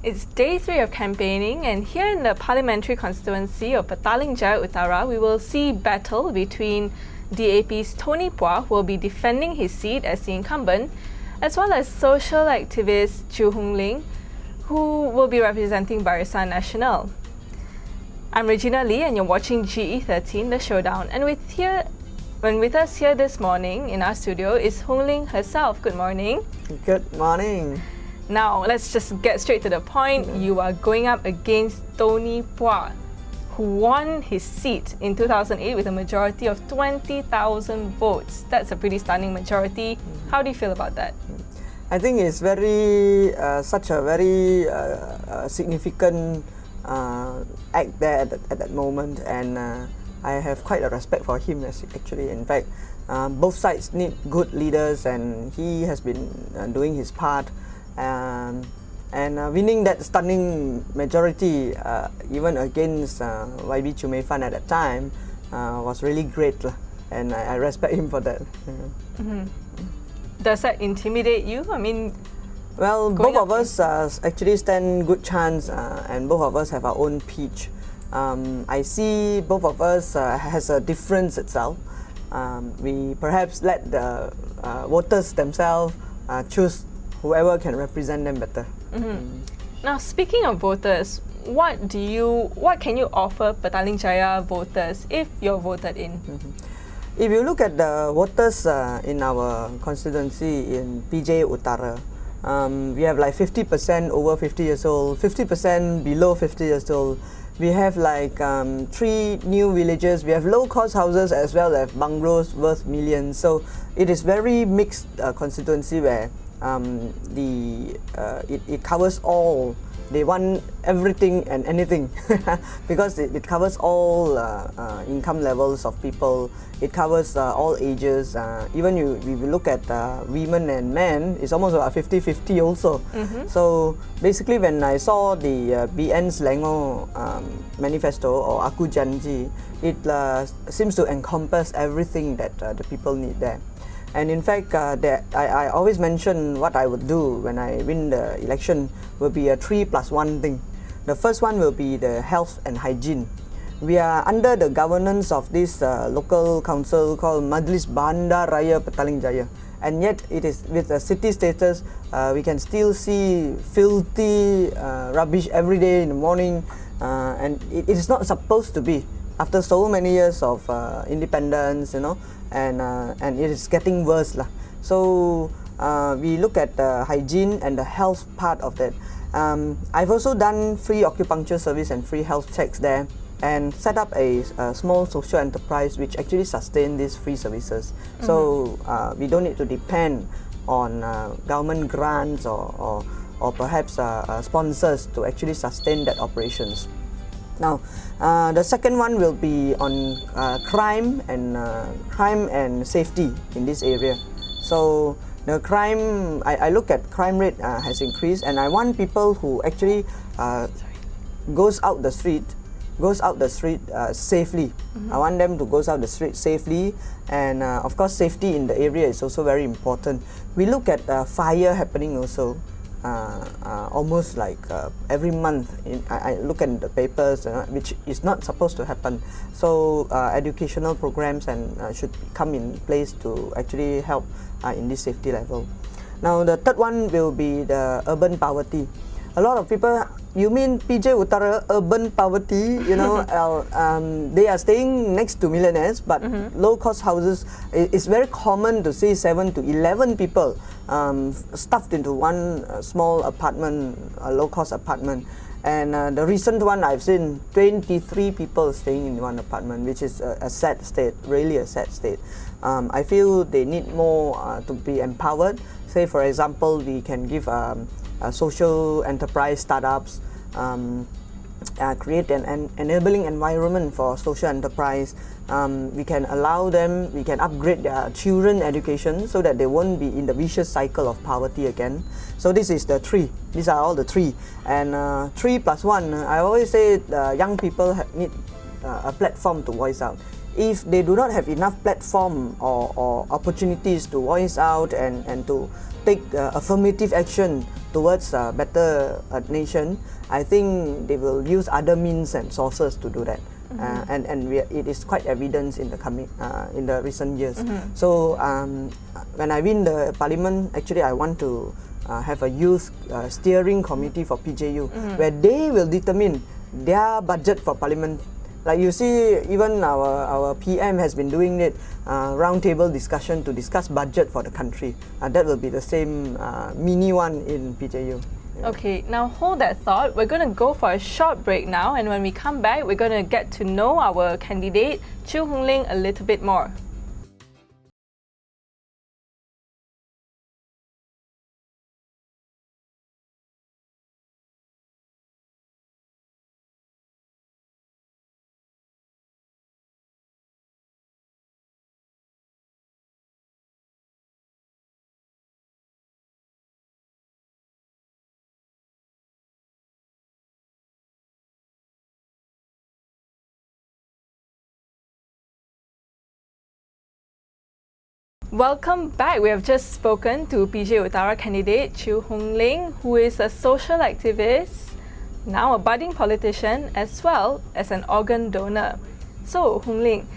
It's day 3 of campaigning, and here in the parliamentary constituency of Petaling Jaya Utara, we will see battle between DAP's Tony Phua, who will be defending his seat as the incumbent, as well as social activist Hoong Ling, who will be representing Barisan Nasional. I'm Regina Lee, and you're watching GE13 The Showdown. And with us here this morning in our studio is Hoong Ling herself. Good morning. Good morning. Now, let's just get straight to the point. You are going up against Tony Phua, who won his seat in 2008 with a majority of 20,000 votes. That's a pretty stunning majority. How do you feel about that? I think it's such a very significant act there at that moment, and I have quite a respect for him actually. In fact, both sides need good leaders, and he has been doing his part. And winning that stunning majority, even against YB Chumefan at that time, was really great, and I respect him for that. Does that intimidate you? I mean, well, both of us actually stand good chance, and both of us have our own pitch. I see both of us has a difference itself. We perhaps let the voters themselves choose whoever can represent them better. Now, speaking of voters, what can you offer Petaling Jaya voters if you're voted in? If you look at the voters in our constituency in PJ Utara, we have like 50% over 50 years old, 50% below 50 years old. We have like 3 new villages. We have low-cost houses as well as bungalows worth millions. So it is very mixed constituency where it covers all. They want everything and anything because it covers all income levels of people. It covers all ages. Even if you look at women and men, it's almost about 50-50 also. So basically, when I saw the BN Selangor manifesto or Aku Janji, it seems to encompass everything that the people need there. And in fact, I always mention what I would do when I win the election will be a 3+1 thing. The first one will be the health and hygiene. We are under the governance of this local council called Majlis Bandar Raya Petaling Jaya, and yet it is with the city status. We can still see filthy rubbish every day in the morning, and it is not supposed to be. After so many years of independence, and it is getting worse lah. So we look at the hygiene and the health part of that. I've also done free acupuncture service and free health checks there, and set up a small social enterprise which actually sustain these free services. So we don't need to depend on government grants or perhaps sponsors to actually sustain that operations. Now, the second one will be on crime and safety in this area. So the crime, I look at crime rate has increased, and I want people who actually goes out the street safely. I want them to go out the street safely, and of course safety in the area is also very important. We look at fire happening also. Almost like every month I look at the papers, which is not supposed to happen. So educational programs and should come in place to actually help in this safety level. Now the third one will be the urban poverty. A lot of people, you mean PJ Utara urban poverty? They are staying next to millionaires, but low-cost houses. It's very common to see 7 to 11 people stuffed into one small apartment, a low-cost apartment. And the recent one I've seen, 23 people staying in one apartment, which is a sad state, really a sad state. I feel they need more to be empowered. Say, for example, we can give social enterprise startups, create an enabling environment for social enterprise. We can allow them, we can upgrade their children education so that they won't be in the vicious cycle of poverty again. So this is the 3. These are all the 3. And 3+1, I always say young people need a platform to voice out. If they do not have enough platform or opportunities to voice out and to take affirmative action towards a better nation, I think they will use other means and sources to do that. It is quite evident in the recent years. So when I win the parliament, actually I want to have a youth steering committee for PJU, where they will determine their budget for parliament. Like you see, even our PM has been doing it, roundtable discussion to discuss budget for the country. That will be the same mini one in PJU. Okay, now hold that thought. We're going to go for a short break now, and when we come back, we're going to get to know our candidate, Hoong Ling, a little bit more. Welcome back. We have just spoken to PJ Utara candidate Hoong Ling, who is a social activist, now a budding politician, as well as an organ donor. So, Hoong Ling,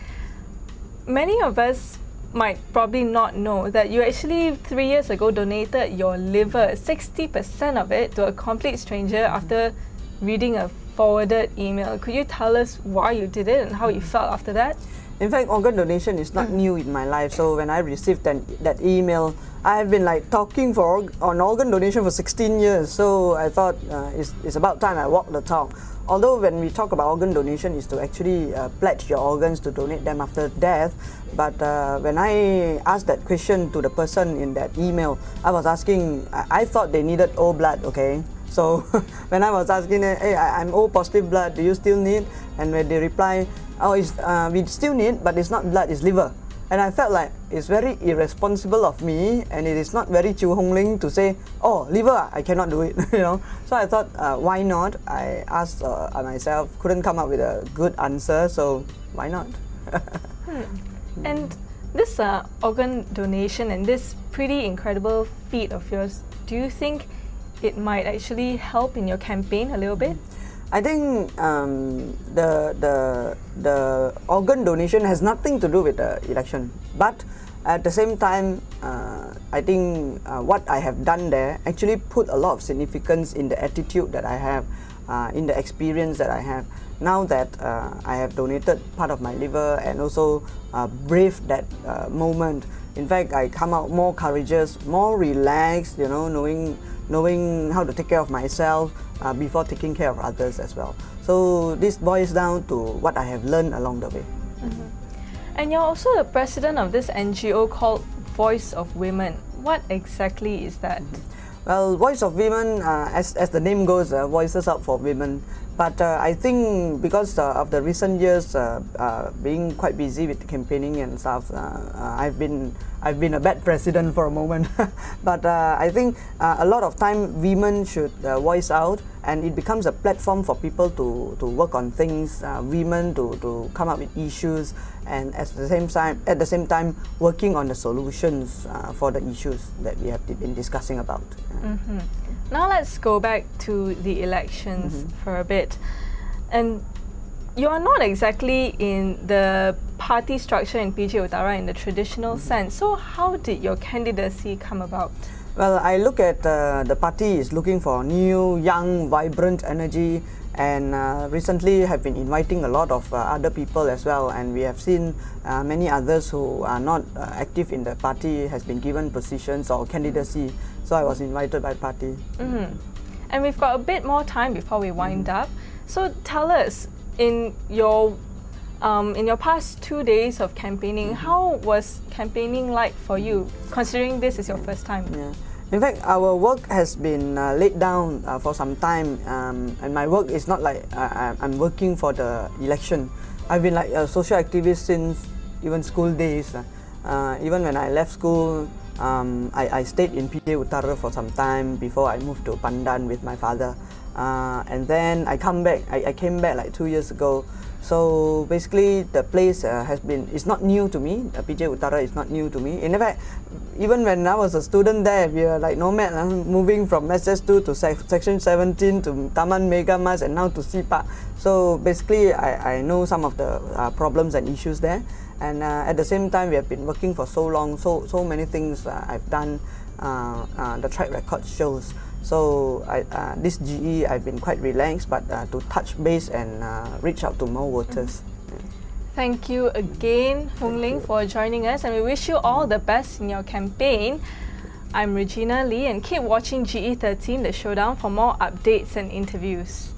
many of us might probably not know that you actually 3 years ago donated your liver, 60% of it, to a complete stranger after reading a forwarded email. Could you tell us why you did it and how you felt after that? In fact, organ donation is not new in my life. So when I received that email, I have been like talking on organ donation for 16 years. So I thought it's about time I walk the talk. Although when we talk about organ donation, is to actually pledge your organs to donate them after death. But when I asked that question to the person in that email, I was asking, I thought they needed O blood, okay? So when I was asking, hey, I'm O positive blood, do you still need? And when they reply, oh, we still need, but it's not blood, it's liver. And I felt like it's very irresponsible of me, and it is not very Hoong Ling to say, oh, liver, I cannot do it, you know. So I thought, why not? I asked myself, couldn't come up with a good answer, so why not? And this organ donation and this pretty incredible feat of yours, do you think it might actually help in your campaign a little bit? I think the organ donation has nothing to do with the election, but at the same time, I think what I have done there actually put a lot of significance in the attitude that I have, in the experience that I have. Now that I have donated part of my liver and also braved that moment, in fact, I come out more courageous, more relaxed, you know, knowing how to take care of myself before taking care of others as well. So this boils down to what I have learned along the way. And you're also the president of this NGO called Voice of Women. What exactly is that? Well, Voice of Women, as the name goes, voices out for women. But I think because of the recent years being quite busy with campaigning and stuff, I've been a bad president for a moment. But I think a lot of time women should voice out, and it becomes a platform for people to work on things, women to come up with issues, and at the same time working on the solutions for the issues that we have been discussing about. Now let's go back to the elections for a bit. And you're not exactly in the party structure in PJ Utara in the traditional sense. So how did your candidacy come about? Well, I look at the party is looking for new, young, vibrant energy, and recently have been inviting a lot of other people as well, and we have seen many others who are not active in the party has been given positions or candidacy. So I was invited by party. And we've got a bit more time before we wind up. So tell us, in your past 2 days of campaigning, how was campaigning like for you, considering this is your first time? Yeah. In fact, our work has been laid down for some time, and my work is not like I'm working for the election. I've been like a social activist since even school days. Even when I left school, I stayed in PJ Utara for some time before I moved to Pandan with my father. and then I come back. I came back like 2 years ago. So basically, the place it's not new to me. PJ Utara is not new to me. In fact, even when I was a student there, we were like nomad, moving from SS2 to Section 17 to Taman Mega Mas and now to Sipak. So basically, I know some of the problems and issues there. And at the same time, we have been working for so long, so many things I've done. The track record shows. So this GE, I've been quite relaxed, but to touch base and reach out to more voters. Thank you again, Hoong Ling, for joining us, and we wish you all the best in your campaign. I'm Regina Lee, and keep watching GE13 The Showdown for more updates and interviews.